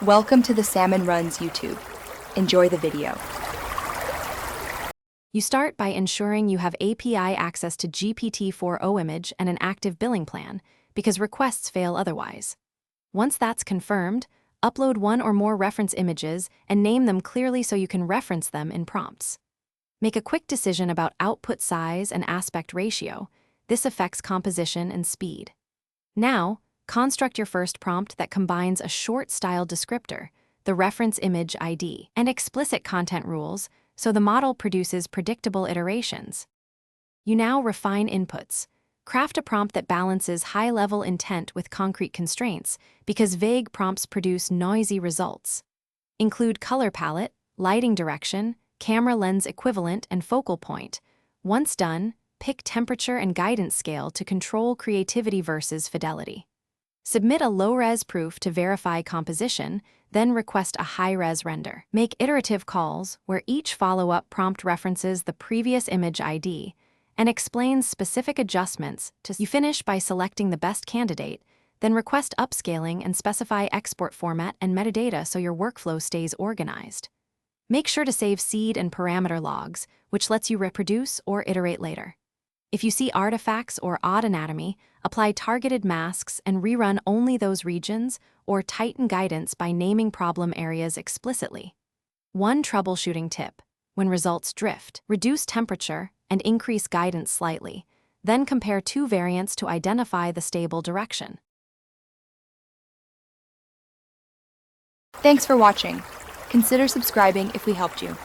Welcome to the Salmon Runs YouTube. Enjoy the video. You start by ensuring you have API access to GPT-4o image and an active billing plan, because requests fail otherwise. Once that's confirmed, upload one or more reference images and name them clearly so you can reference them in prompts. Make a quick decision about output size and aspect ratio. This affects composition and speed. Now, construct your first prompt that combines a short style descriptor, the reference image ID, and explicit content rules so the model produces predictable iterations. You now refine inputs. Craft a prompt that balances high-level intent with concrete constraints, because vague prompts produce noisy results. Include color palette, lighting direction, camera lens equivalent, and focal point. Once done, pick temperature and guidance scale to control creativity versus fidelity. Submit a low-res proof to verify composition, then request a high-res render. Make iterative calls where each follow-up prompt references the previous image ID and explains specific adjustments. You finish by selecting the best candidate, then request upscaling and specify export format and metadata so your workflow stays organized. Make sure to save seed and parameter logs, which lets you reproduce or iterate later. If you see artifacts or odd anatomy, apply targeted masks and rerun only those regions, or tighten guidance by naming problem areas explicitly. One troubleshooting tip: when results drift, reduce temperature and increase guidance slightly, then compare two variants to identify the stable direction. Thanks for watching. Consider subscribing if we helped you.